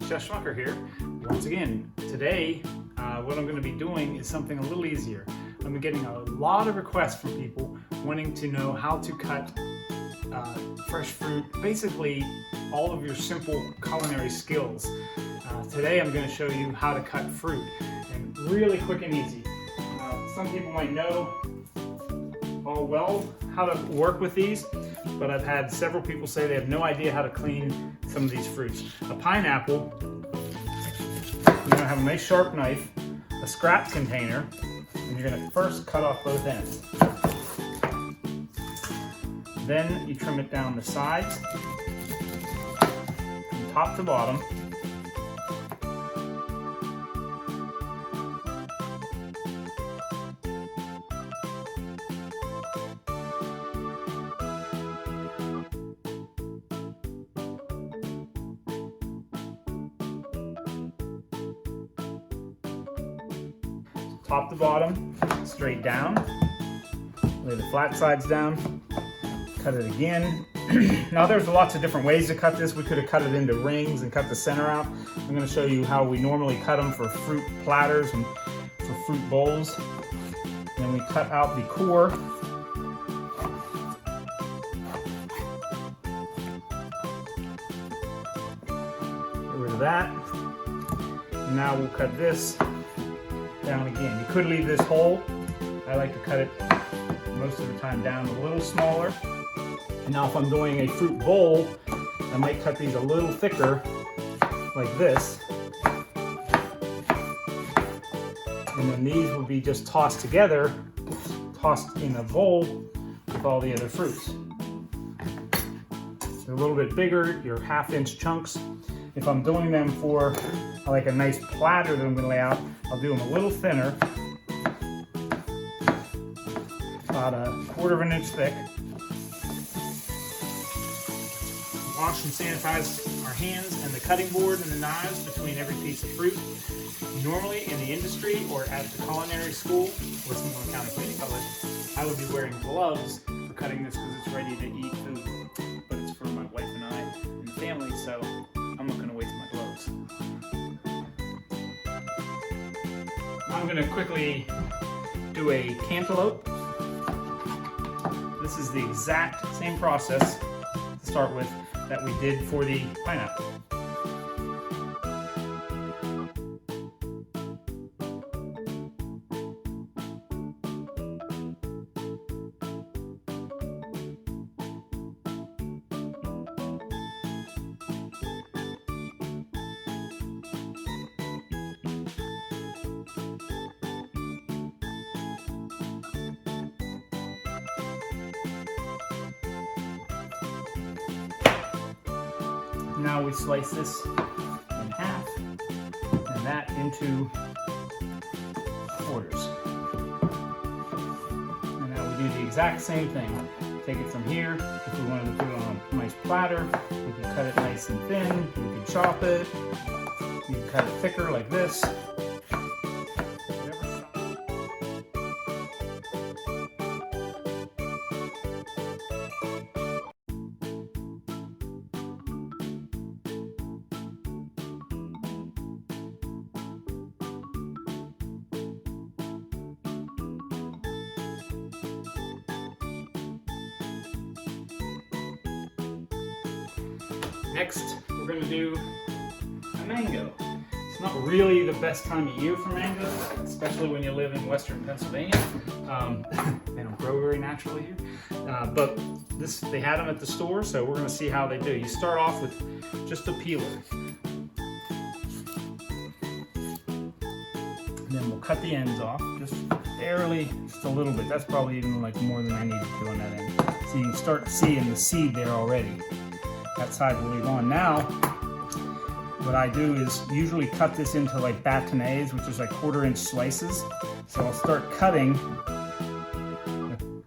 Scott Schmucker here. Once again, today what I'm going to be doing is something a little easier. I'm getting a lot of requests from people wanting to know how to cut fresh fruit, basically all of your simple culinary skills. Today I'm going to show you how to cut fruit, and really quick and easy. Some people might know all well how to work with these, but I've had several people say they have no idea how to clean some of these fruits. A pineapple, you're going to have a nice sharp knife, a scrap container, and you're going to first cut off both ends. Then you trim it down the sides, from top to bottom. Top to bottom, straight down. Lay the flat sides down. Cut it again. Now there's lots of different ways to cut this. We could have cut it into rings and cut the center out. I'm going to show you how we normally cut them for fruit platters and for fruit bowls. Then we cut out the core. Get rid of that. And now we'll cut this down again. You could leave this whole. I like to cut it most of the time down a little smaller. And now if I'm doing a fruit bowl, I might cut these a little thicker like this. And then these will be just tossed together, tossed in a bowl with all the other fruits. They're a little bit bigger, your 1/2-inch chunks. If I'm doing them for like a nice platter that I'm going to lay out, I'll do them a little thinner, about 1/4 inch thick. Wash and sanitize our hands and the cutting board and the knives between every piece of fruit. Normally in the industry or at the culinary school, Westmoreland County Community College, I would be wearing gloves for cutting this because it's ready to eat food. But it's for my wife and I and the family, so I'm not going to waste my gloves. I'm going to quickly do a cantaloupe. This is the exact same process to start with that we did for the pineapple. Now we slice this in half and that into quarters. And now we do the exact same thing. Take it from here. If we wanted to put it on a nice platter, we can cut it nice and thin. We can chop it. You can cut it thicker like this. Next, we're going to do a mango. It's not really the best time of year for mangoes, especially when you live in western Pennsylvania. They don't grow very naturally here. But they had them at the store, so we're going to see how they do. You start off with just a peeler. Then we'll cut the ends off, just barely, just a little bit. That's probably even like more than I needed to on that end. So you can start seeing the seed there already. That side we'll leave on. Now, what I do is usually cut this into like bâtonnets, which is like 1/4-inch slices. So I'll start cutting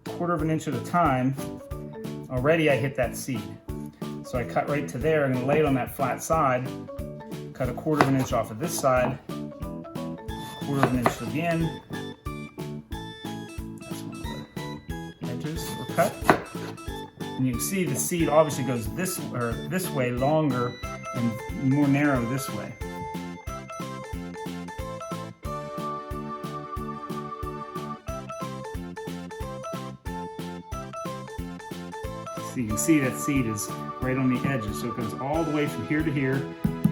1/4 inch at a time. Already I hit that seed. So I cut right to there. I'm going to lay it on that flat side. Cut 1/4 inch off of this side. 1/4 inch again. That's one of the edges were cut. And you can see the seed obviously goes this way longer and more narrow this way. So you can see that seed is right on the edges, so it goes all the way from here to here.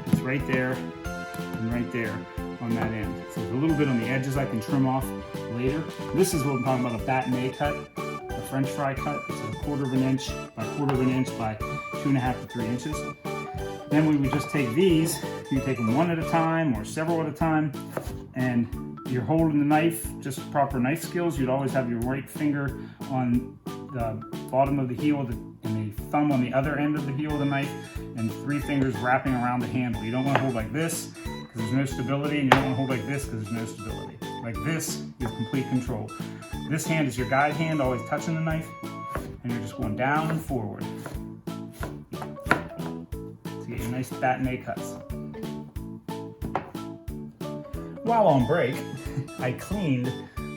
It's right there and right there on that end. So there's a little bit on the edges I can trim off later. This is what I'm talking about, a bâtonnet cut, a French fry cut. It's a 1/4 of an inch by 1/4 of an inch by 2.5 to 3 inches. Then we would just take these, you take them one at a time or several at a time, and you're holding the knife, just proper knife skills. You'd always have your right finger on the bottom of the heel and the thumb on the other end of the heel of the knife, and 3 fingers wrapping around the handle. You don't want to hold like this because there's no stability, and you don't want to hold like this because there's no stability. Like this, you have complete control. This hand is your guide hand, always touching the knife, and you're just going down and forward to get your nice bâtonnet cuts. While on break, I cleaned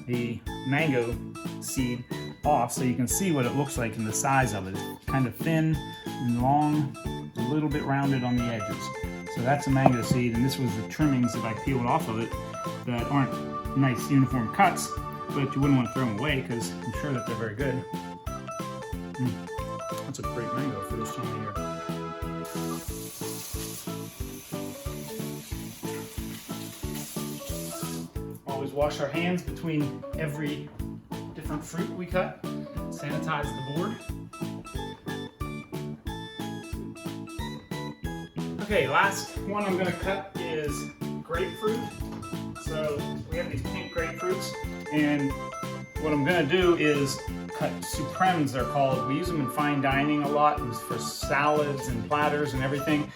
the mango seed off so you can see what it looks like in the size of it. It's kind of thin and long, a little bit rounded on the edges. So that's a mango seed, and this was the trimmings that I peeled off of it that aren't nice uniform cuts, but you wouldn't want to throw them away because I'm sure that they're very good. That's a great mango for this time of year. Always wash our hands between every different fruit we cut. Sanitize the board. Okay, last one I'm going to cut is grapefruit. So we have these pink grapefruits, and what I'm going to do is cut supremes, they're called. We use them in fine dining a lot. It's for salads and platters and everything.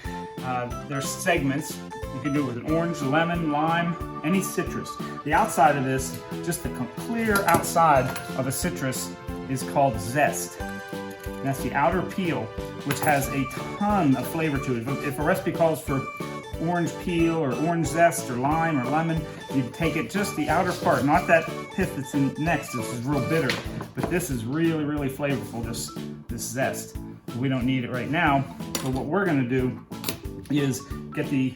They're segments. You can do it with an orange, lemon, lime, any citrus. The outside of this, just the clear outside of a citrus, is called zest. And that's the outer peel, which has a ton of flavor to it. If a recipe calls for orange peel or orange zest or lime or lemon, you take it just the outer part, not that pith that's in next. This is real bitter, but this is really, really flavorful, this zest. We don't need it right now, but what we're gonna do is get the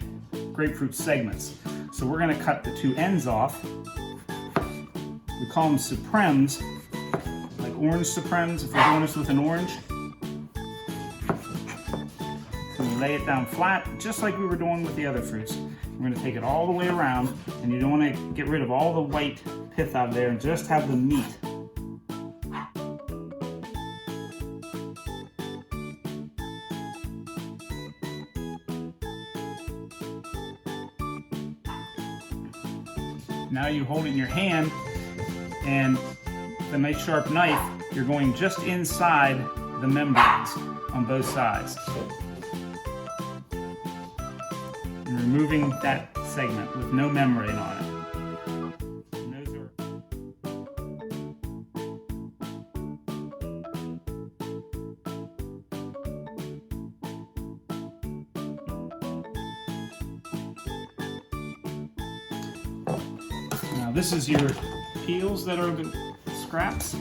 grapefruit segments. So we're gonna cut the 2 ends off. We call them supremes, like orange supremes, if we're doing this with an orange. So we lay it down flat, just like we were doing with the other fruits. We're gonna take it all the way around, and you don't wanna get rid of all the white pith out of there and just have the meat. Now you hold it in your hand, and with a nice sharp knife, you're going just inside the membranes on both sides. And removing that segment with no membrane on it. Now this is your peels that are the scraps.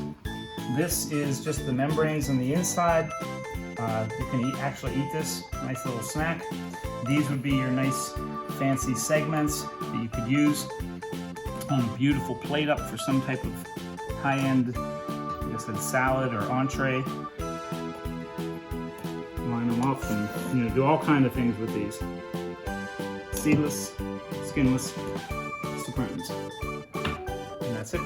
This is just the membranes on the inside. You can actually eat this, nice little snack. These would be your nice fancy segments that you could use on a beautiful plate up for some type of high-end, like I said, salad or entree. Line them up and do all kinds of things with these. Seedless, skinless supremes. And that's it.